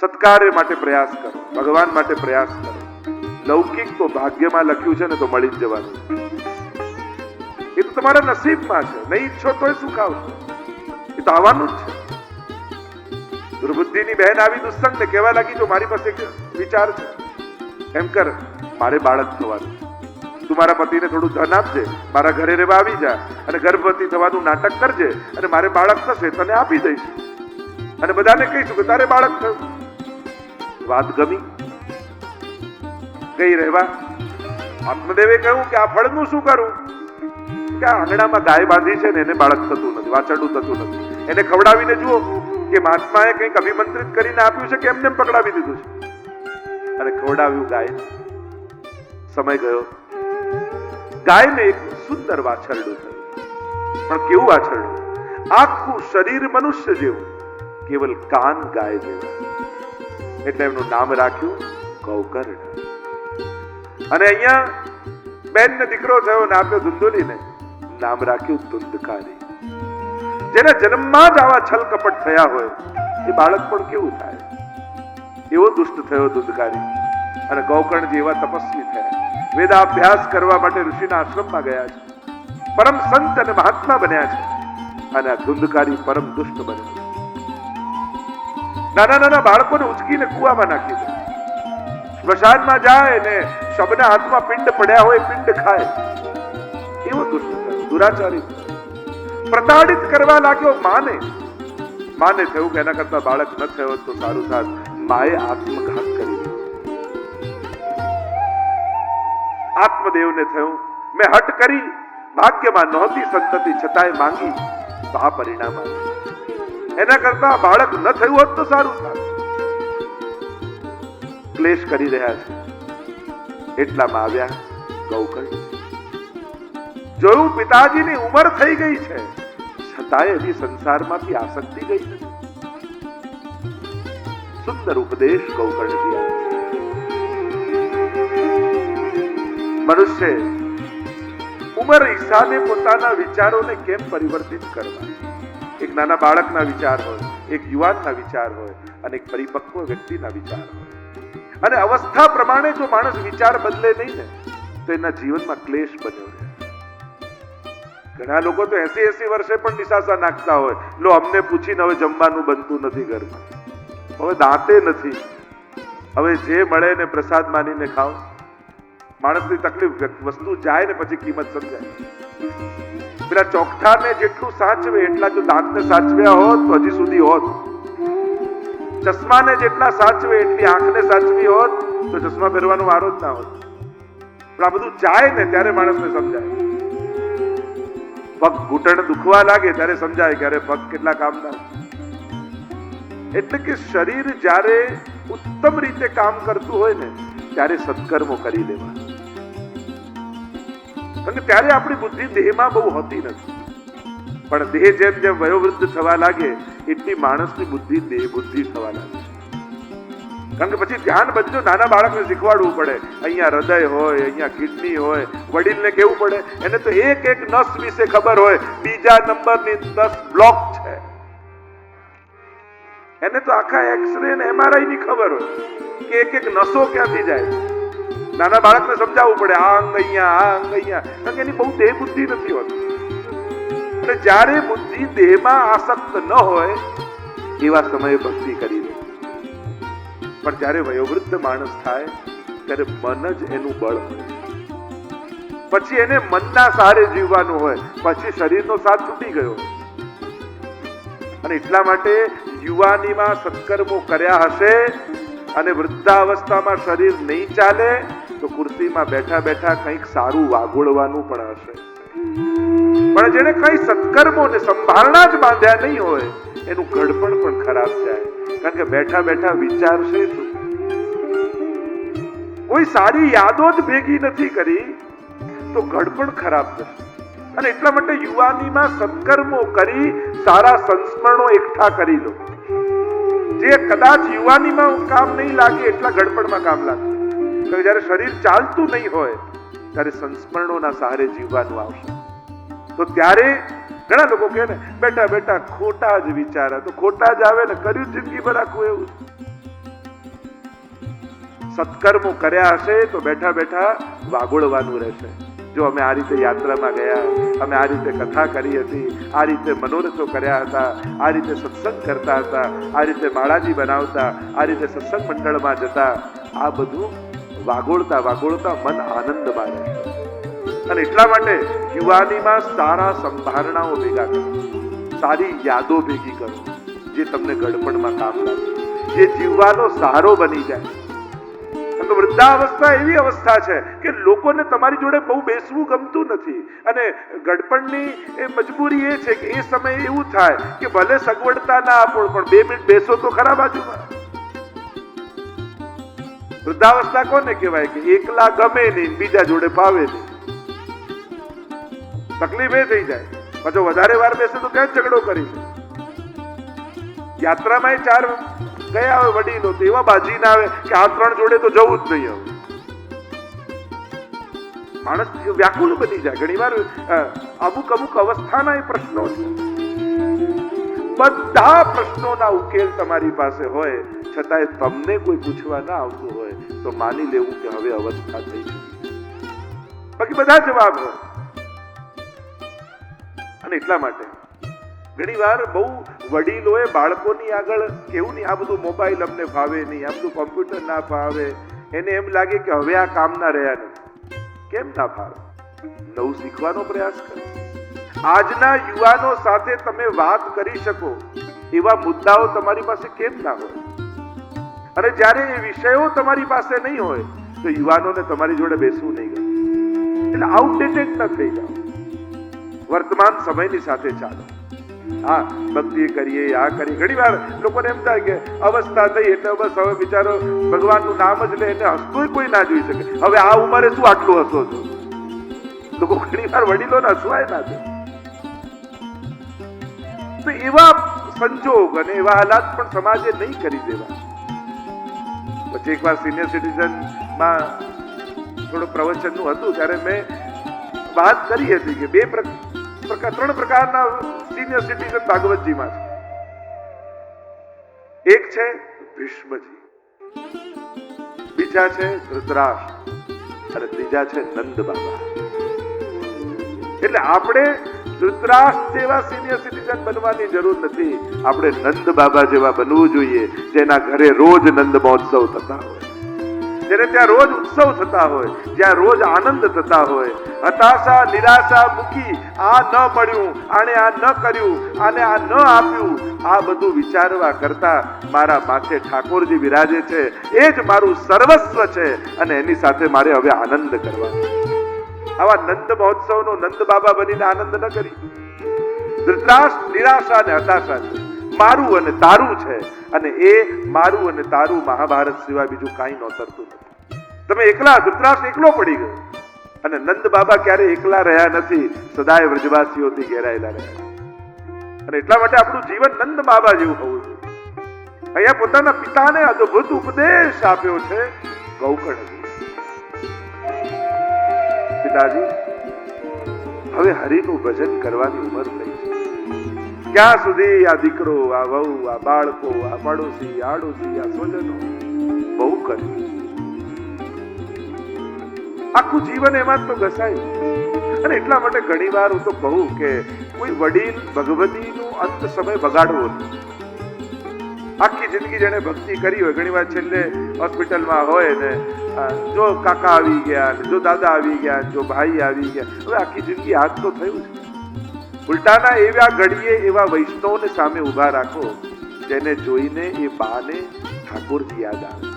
સત્કાર માટે પ્રયાસ કરો, ભગવાન માટે પ્રયાસ કરો. લૌકિક તો ભાગ્યમાં લખ્યું છે ને તો મળી જ જવાનું. એ તો તમારા નસીબમાં છે. નહીં ઈચ્છો તોય સુખ આવશે. એ તો આવવાનું જ છે. દુર્બુદ્ધિની બહેન આવી દુસ્સંગ ને કહેવા લાગી, જો મારી પાસે એક વિચાર છે, એમ કર, મારે બાળક થવાનું, તું મારા પતિને થોડું ધન આપજે, મારા ઘરે રહેવા આવી જા અને ગર્ભવતી થવાનું નાટક કરજે અને મારે બાળક થશે તને આપી દઈશ અને બધાને કહીશું કે તારે બાળક થયું. વાત ગમી, ગઈ રહેવા. આત્મદેવે કહ્યું કે આ ફળનું શું કરું? કે આ આંગણામાં ગાય બાંધી છે ને એને બાળક થતું નથી, વાછરડું થતું નથી. એને ખવડાવીને જુઓ કે મહાત્માએ કંઈક અભિમંત્રિત કરીને આપ્યું છે કે એમને પકડાવી દીધું છે. અને ખવડાવ્યું ગાય. સમય ગયો. ગાયને એક સુંદર વાછરડું થયું. પણ કેવું વાછરડું? આખું શરીર મનુષ્ય જેવું, કેવલ કાન ગાય જેવા. એટલે એમનું નામ રાખ્યું ગૌકર્ણ. અને અહીંયા બેન ને દીકરો થયો ને આપ્યો ધુંધુલીને, નામ રાખ્યું ધુંધકારી. જેના જન્મમાં જ આવા છલ કપટ થયા હોય એ બાળક પણ કેવું થાય? એવો દુષ્ટ થયો ધુંધકારી. અને ગૌકર્ણ જેવા તપસ્વી થયા, વેદાભ્યાસ કરવા માટે ઋષિના આશ્રમમાં ગયા છે, પરમ સંત અને મહાત્મા બન્યા છે. અને આ ધુંધકારી પરમ દુષ્ટ બન્યો. નાના નાના બાળકોને ઉચકીને કુવામાં નાખી દે. સ્મશાનમાં જાય ને શબના હાથમાં પિંડ પડ્યા હોય પિંડ ખાય. એવો દુષ્ટ થયો, દુરાચારી. પ્રતાડિત કરવા લાગ્યો માને. માને થયું કે એના કરતા બાળક ન થયો તો સારું થાત. માએ આત્મઘાત કરી દીધો. આત્મદેવને થયું મેં હટ કરી, ભાગ્યમાં નહોતી સંતતિ છતાંય માંગી તો આ પરિણામ આવ્યું. એના કરતા બાળક ન થયું હોત તો સારું થાત. ક્લેશ કરી રહ્યા છે. એટલામાં આવ્યા ગૌકર્ણ. જોયું પિતાજીની ઉંમર થઈ ગઈ છે, છતાંય હજી સંસારમાંથી આસક્તિ ગઈ નથી. સુંદર ઉપદેશ ગૌકર્ણજી આપે. મનુષ્ય ઉંમર હિસાબે પોતાના વિચારોને કેમ પરિવર્તિત કરવા? એક નાના બાળકના વિચાર હોય, એક યુવાનના વિચાર હોય અને એક પરિપક્વ વ્યક્તિના વિચાર હોય. અને અવસ્થા પ્રમાણે જો માણસ વિચાર બદલે નહીં ને તો એના જીવનમાં ક્લેશ બન્યો રહે. ઘણા લોકો તો 80 વર્ષે પણ નિશાસા નાખતા હોય, લો અમને પૂછીને હવે જમવાનું બનતું નથી ઘરમાં, હવે દાંતે નથી, હવે જે મળે ને પ્રસાદ માનીને ખાઓ. માણસની તકલીફ, વસ્તુ જાય ને પછી કિંમત સમજાય. પેલા ચોકઠાને જેટલું સાચવે એટલા જો દાંતને સાચવ્યા હોત તો હજી સુધી હોત. ચશ્માને જેટલા સાચવે એટલી આંખને સાચવી હોત તો ચશ્મા પહેરવાનો વારો જ ના હોત. પણ આ બધું જાય ને ત્યારે માણસને સમજાય. પગ ઘૂંટણ દુખવા લાગે ત્યારે સમજાય કે અરે પગ કેટલા કામના. એટલે કે શરીર જ્યારે ઉત્તમ રીતે કામ કરતું હોય ને ત્યારે સત્કર્મો કરી લેવા. અને ત્યારે આપણી બુદ્ધિ દેહમાં બહુ હોતી નથી. પણ દેહ જેમ જેમ વયોવૃદ્ધ થવા લાગે એટલી માણસની બુદ્ધિ દેહ બુદ્ધિ થવા લાગે. કારણ કે પછી ધ્યાન બધું નાના બાળકને શીખવાડવું પડે. અહીંયા હૃદય હોય, અહીંયા કિડની હોય. વડીલને કેવું પડે, એને તો એક એક નસ વિશે ખબર હોય, બીજા નંબરની નસ બ્લોક છે. એને તો આખા એક્સરે ને MRI ની ખબર હોય કે એક એક નસો ક્યાંથી જાય. નાના બાળકને સમજાવવું પડે આ અંગ અહીંયા, આ અંગ અહીંયા. કારણ કે એની બહુ દેહ બુદ્ધિ નથી હોતી. અને જ્યારે બુદ્ધિ દેહમાં આસક્ત ન હોય એવા સમયે ભક્તિ કરી લે. પણ જ્યારે વયોવૃદ્ધ માણસ થાય ત્યારે મન જ એનું બળ હોય. પછી એને મનના સહારે જીવવાનું હોય, પછી શરીરનો સાથ છૂટી ગયો. અને એટલા માટે યુવાનીમાં સત્કર્મો કર્યા હશે અને વૃદ્ધાવસ્થામાં શરીર નહીં ચાલે તો ખુરશીમાં બેઠા બેઠા કંઈક સારું વાગોળવાનું પણ હશે. પણ જેને કઈ સત્કર્મોને સંભાળના જ બાંધ્યા નહીં હોય એનું ઘડપણ પણ ખરાબ જાય. કારણ કે બેઠા બેઠા વિચારશે શું? કોઈ સારી યાદો જ ભેગી નથી કરી તો ઘડપણ ખરાબ થશે. અને એટલા માટે યુવાનીમાં સત્કર્મો કરી સારા સંસ્મરણો એકઠા કરી લો. જે કદાચ યુવાનીમાં કામ નહીં લાગે એટલા ઘડપણમાં કામ લાગે. જ્યારે શરીર ચાલતું નહીં હોય ત્યારે સંસ્મરણોના સહારે જીવવાનું આવશે. તો ત્યારે ઘણા લોકો કહે ને બેટા બેટા ખોટા જ વિચાર, તો ખોટા જ આવે ને, કર્યું જિંદગી ભર આખું એવું. સત્કર્મો કર્યા હશે તો બેઠા બેઠા વાગોળવાનું રહેશે. જો અમે આ રીતે યાત્રામાં ગયા, અમે આ રીતે કથા કરી હતી, આ રીતે મનોરથો કર્યા હતા, આ રીતે સત્સંગ કરતા હતા, આ રીતે માળાજી બનાવતા, આ રીતે સત્સંગ મંડળમાં જતા, આ બધું વાગોળતા વાગોળતા મન આનંદમાં રહેશે. અને એટલા માટે યુવાનીમાં સારા સંભારણાઓ ભેગા કરો, સારી યાદો ભેગી કરો, જે તમને ગડપણમાં કામ લાગે, જે જીવવાનો સહારો બની જાય. તો વૃદ્ધાવસ્થા એવી અવસ્થા છે કે લોકોને તમારી જોડે બહુ બેસવું ગમતું નથી. અને ગડપણની એ મજબૂરી એ છે કે એ સમયે એવું થાય કે ભલે સગવડતા ના આપો પણ 2 મિનિટ બેસો તો ખરા બાજુમાં. વૃદ્ધાવસ્થા કોને કહેવાય કે એકલા ગમે નહીં, બીજા જોડે ફાવે નહીં. તકલીફ એ થઈ જાય. પાછો વધારે વાર બેસે તો ક્યાં ઝઘડો કરી. યાત્રામાં 4 ગયા હોય વડીલો તો એવા બાજી ના આવે કે આ 3 જોડે તો જવું જ નહીં. માણસ વ્યાકુળ બની જાય. ઘણી વાર અમુક અવસ્થાના એ પ્રશ્નો છે. બધા પ્રશ્નોના ઉકેલ તમારી પાસે હોય છતાંય તમને કોઈ પૂછવા ના આવતું હોય તો માની લેવું કે હવે અવસ્થા થઈ ગઈ. બાકી બધા જવાબ હોય. અને એટલા માટે ઘણી વાર બહુ વડીલોએ બાળકોની આગળ કેવું નહીં, આ બધું મોબાઈલ અમને ફાવે નહીં, આ બધું કોમ્પ્યુટર ના ફાવે. એને એમ લાગે કે હવે આ કામ ના રહ્યા નથી. કેમ ના ફાવે? નવું શીખવાનો પ્રયાસ કરો. આજના યુવાનો સાથે તમે વાત કરી શકો એવા મુદ્દાઓ તમારી પાસે કેમ ના હોય? અને જ્યારે એ વિષયો તમારી પાસે નહીં હોય તો યુવાનોને તમારી જોડે બેસવું નહીં ગમે. એટલે આઉટડેટેડ ન થઈ જાઓ. વર્તમાન સમયની સાથે ચાલો. હા, ભક્તિ કરીએ, આ કરીએ. ઘણી વાર લોકોને એમ થાય કે અવસ્થા થઈ એટલે બસ હવે બિચારો ભગવાનનું નામ જ લે, એને હસતું કોઈ ના જોઈ શકે. હવે આ ઉંમરે શું આટલું હસો છો? લોકો ઘણી વાર વડીલોને હસવાય ના દે. તો એવા સંજોગ અને એવા હાલાત પણ સમાજે નહીં કરી દેવા. પછી એકવાર સિનિયર સિટીઝન માં થોડું પ્રવચનનું હતું ત્યારે મેં વાત કરી હતી કે 3 પ્રકારના સિનિયર સિટીઝન ભાગવતજીમાં છે. એક છે ભીષ્મજી, બીજા છે ધૃતરાષ્ટ્ર અને ત્રીજા છે નંદ બાબા. એટલે આપણે ધૃતરાષ્ટ્ર જેવા સિનિયર સિટીઝન બનવાની જરૂર નથી. આપણે નંદ બાબા જેવા બનવું જોઈએ, જેના ઘરે રોજ નંદ મહોત્સવ થતા હોય, જેને ત્યાં રોજ ઉત્સવ થતા હોય, જ્યાં રોજ આનંદ થતા હોય. હતાશા નિરાશા મૂકી આ ન મળ્યું, આને આ ન કર્યું, આને આ ન આપ્યું, આ બધું વિચારવા કરતા મારા માથે ઠાકોરજી બિરાજે છે, એ જ મારું સર્વસ્વ છે અને એની સાથે મારે હવે આનંદ કરવાનો. આવા નંદ મહોત્સવનો નંદ બાબા બનીને આનંદ ન કરી. ધૃતરાષ્ટ્ર નિરાશા અને હતાશા છે, મારું અને તારું છે. અને એ મારું અને તારું મહાભારત સિવાય બીજું કાંઈ નોતરતું નથી. તમે એકલા, ધૃતરાષ્ટ્ર એકલો પડી ગયો. અને નંદ બાબા ક્યારે એકલા રહ્યા નથી, સદાય વ્રજવાસીઓથી ઘેરાયેલા રહ્યા. અને એટલા માટે આપણું જીવન નંદ બાબા જેવું હોવું જોઈએ. અહીંયા પોતાના પિતાને અદ્ભુત ઉપદેશ આપ્યો છે ગૌકર્ણજી. પિતાજી, હવે હરિનું ભજન કરવાની ઉંમર થઈ છે. ક્યાં સુધી આ દીકરો, આ વહુ, આ બાળકો, આ પડોશી, આડોશી, આ સ્વજનો બહુ કર્યું. આખું જીવન એમાં તો ઘસાય. અને એટલા માટે ઘણી વાર હું તો કહું કે કોઈ વડીલ ભગવતીનું અંત સમય બગાડવો નહીં. આખી જિંદગી જેને ભક્તિ કરી હોય, ઘણી વાર છેલ્લે હોસ્પિટલમાં હોય ને જો કાકા આવી ગયા, જો દાદા આવી ગયા, જો ભાઈ આવી ગયા, હવે આખી જિંદગી આજ તો થયું છે. ઉલટાના એવા ઘડીએ એવા વૈષ્ણવને સામે ઉભા રાખો જેને જોઈને એ બાને ઠાકોરજી યાદ આવે.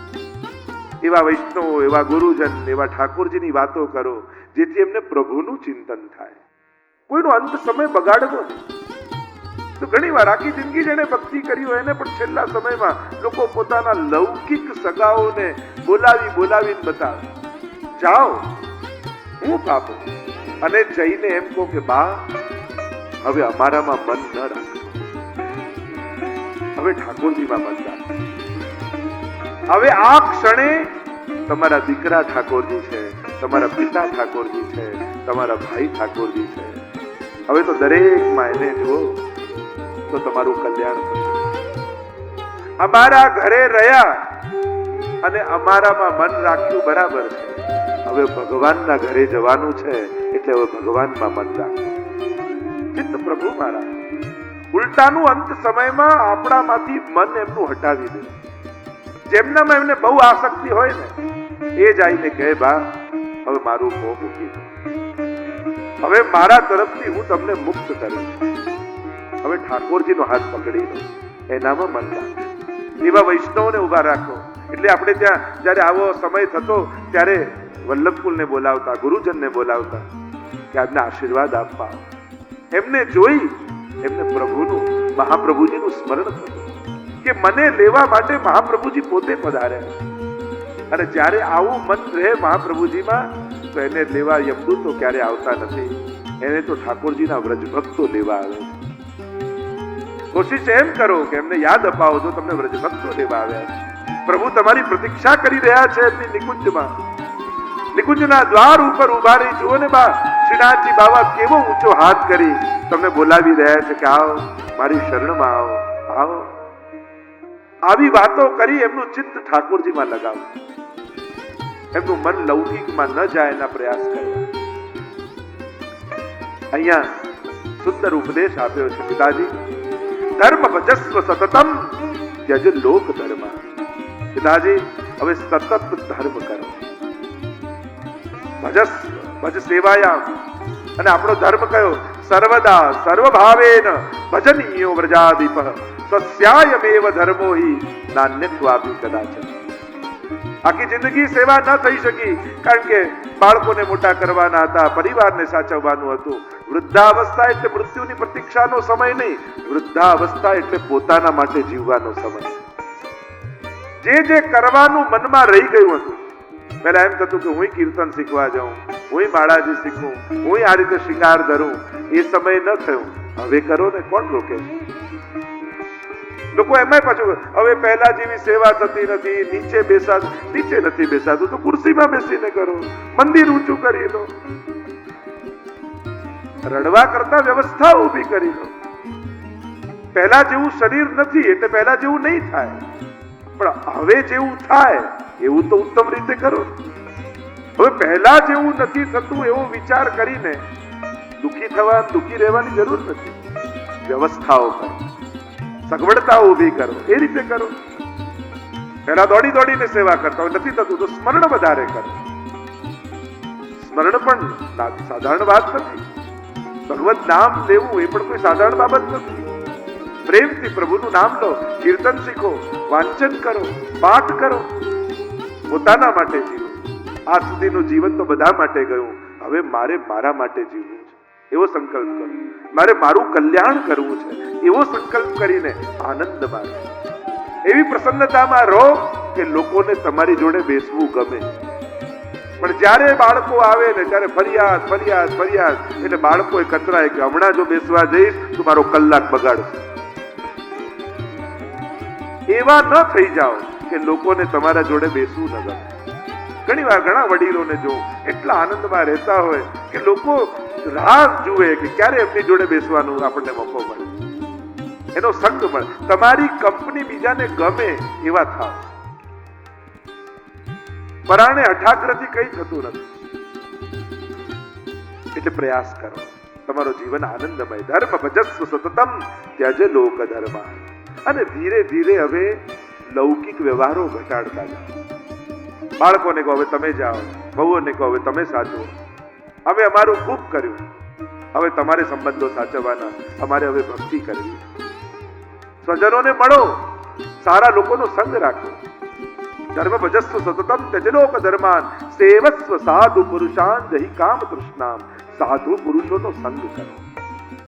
એવા વૈષ્ણવો, એવા ગુરુજન, એવા ઠાકોરજીની વાતો કરો જેથી એમને પ્રભુનું ચિંતન થાય. કોઈનો અંત સમય બગાડવો નહીં. તો ઘણી વાર આખી જિંદગી જેને ભક્તિ કરી હોય એને પણ છેલ્લા સમયમાં લોકો પોતાના લૌકિક સગાઓને બોલાવીને બતાવે, જાઓ હું પાપો, અને જઈને એમ કહો કે બા હવે અમારામાં મન ન રાખો, હવે ઠાકોરજીમાં મન રાખો. હવે આ ક્ષણે તમારા દીકરા ઠાકોરજી છે, તમારા પિતા ઠાકોરજી છે, તમારા ભાઈ ઠાકોરજી છે. હવે તો દરેકમાં એને જુઓ તો તમારું કલ્યાણ થશે. અમારા ઘરે રહ્યા અને અમારામાં મન રાખ્યું બરાબર છે, હવે ભગવાનના ઘરે જવાનું છે એટલે હવે ભગવાનમાં મન રાખવું. ચિત્ત પ્રભુ મારા. ઉલટાનું અંત સમયમાં આપણામાંથી મન એમનું હટાવી દે. જેમનામાં એમને બહુ આસક્તિ હોય ને એ જ આવીને કહે, બા હવે મારું મોહ મૂકી દો, હવે મારા તરફથી હું તમને મુક્ત કરીશ, હવે ઠાકોરજીનો હાથ પકડી લો, એનામાં મન રાખો. એવા વૈષ્ણવને ઉભા રાખો. એટલે આપણે ત્યાં જયારે આવો સમય થતો ત્યારે વલ્લભકુલને બોલાવતા, ગુરુજનને બોલાવતા કે આજને આશીર્વાદ આપવા. એમને જોઈ એમને પ્રભુનું, મહાપ્રભુજીનું સ્મરણ થતું કે મને લેવા માટે મહાપ્રભુજી પોતે પધાર્યા. અને જ્યારે આવું મન રહે મહાપ્રભુજીમાં તો એને લેવા યમદૂતો ક્યારે આવતા નથી, એને તો ઠાકોરજીના વ્રજભક્તો લેવા આવે છે. કોશિશ એમ કરો કે એમને યાદ અપાવો જો તમને વ્રજભક્તો લેવા આવ્યા છે. પ્રભુ તમારી પ્રતીક્ષા કરી રહ્યા છે એમની નિકુંજમાં. નિકુંજના દ્વાર ઉપર ઉભા રહી જુઓ ને બા, શ્રીનાથજી બાબા કેવો ઊંચો હાથ કરી તમને બોલાવી રહ્યા છે કે આવો મારી શરણમાં આવો, આવો. આવી વાતો કરી એમનું ચિત્ત ઠાકોરજીમાં લગાવો, એમનું મન લૌકિકમાં ન જાય એના પ્રયાસ કરવા. અહીંયા સુંદર ઉપદેશ આપ્યો છે પિતાજી. ધર્મ ભજસ્વ સતતમ ત્યજ લોક ધર્મ. પિતાજી હવે સતત ધર્મ કરો. ભજસ્વ ભજ સેવાયામ. અને આપણો ધર્મ કયો? સર્વદા સર્વભાવેન ભજનીયો વ્રજાદીપ સ્વસ્યાયમેવ ધર્મો હિ નાન્યત્વાપી કદાચન. આખી જિંદગી સેવા ન થઈ શકી કારણ કે બાળકોને મોટા કરવાના હતા, પરિવારને સાચવવાનું હતું. વૃદ્ધાવસ્થા એટલે મૃત્યુની પ્રતીક્ષાનો સમય નહીં, વૃદ્ધાવસ્થા એટલે પોતાના માટે જીવવાનો સમય. જે કરવાનું મનમાં રહી ગયું હતું, પહેલા એમ થતું કે હું કીર્તન શીખવા જાઉં, હું માળાજી શીખું, હું આ રીતે શિંગાર ધરું, એ સમય ન થયો. હવે કરો ને, કોણ રોકે? લોકો એમાં પાછું હવે પહેલા જેવી સેવા થતી નથી, નીચે નથી બેસાતું તો ખુરશીમાં બેસીને કરો, મંદિર ઊંચું કરી લો. રડવા કરતા વ્યવસ્થા ઊભી કરી લો. પહેલા જેવું શરીર નથી એટલે પહેલા જેવું નહીં થાય, પણ હવે જેવું થાય એવું તો ઉત્તમ રીતે કરો. હવે પહેલા જેવું નથી થતું એવો વિચાર કરીને દુઃખી રહેવાની જરૂર નથી. વ્યવસ્થાઓ કરો, સગવડતાઓ ઊભી કરો, એ રીતે કરો. પહેલા દોડીને સેવા કરતા હોય, નથી થતું તો સ્મરણ વધારે કરો. સ્મરણ પણ સાધારણ વાત નથી. ભગવત નામ લેવું એ પણ કોઈ સાધારણ બાબત નથી. પ્રેમથી પ્રભુનું નામ લો, કીર્તન શીખો, વાંચન કરો, પાઠ કરો, પોતાના માટે જીવો. આજ સુધીનું જીવન તો બધા માટે ગયું, હવે મારે મારા માટે જીવવું છે એવો સંકલ્પ કરો. મારે મારું કલ્યાણ કરવું છે એવો સંકલ્પ કરીને આનંદ મારો. એવી પ્રસન્નતામાં રહો કે લોકોને તમારી જોડે બેસવું ગમે. પણ જ્યારે બાળકો આવે ને ત્યારે ફરિયાદ એટલે બાળકો કતરાય કે હમણાં જો બેસવા જઈશ તો મારો કલાક બગાડશે. એવા ન થઈ જાઓ કે લોકોને તમારા જોડે બેસવું ન ગમે. ઘણી વાર ઘણા વડીલોને જો એટલા આનંદમાં રહેતા હોય કે લોકો રાહ જુએ કે ક્યારે એમની જોડે બેસવાનું આપણને મોકો મળે, એનો સંગ મળે. તમારી કંપની બીજાને ગમે એવા થાવ. પરાણે હઠાગ્રથી કઈ થતું નથી. એટલે પ્રયાસ કરો, તમારો જીવન આનંદમય. ધર્મ ભજસ્વ સતતમ ત્યજ લોક ધર્મ. અને ધીરે ધીરે હવે લૌકિક વ્યવહારો ઘટાડતા જાઓ. બાળકોને કહો હવે તમે જાઓ, વહુઓને કહો હવે તમે સાચવો. અમે અમારું ખૂબ કર્યું, હવે તમારે સંબંધો સાચવવાના, અમારે હવે ભક્તિ કરવી. સ્વજનોને મળો, સારા લોકોનો સંગ રાખો. ધર્મ ભજસ્વ સતતમ ત્યજલોક ધર્માન સેવસ્વ સાધુ પુરુષાન જહિ કામ તૃષ્ણામ. સાધુ પુરુષોનો સંગ કરો.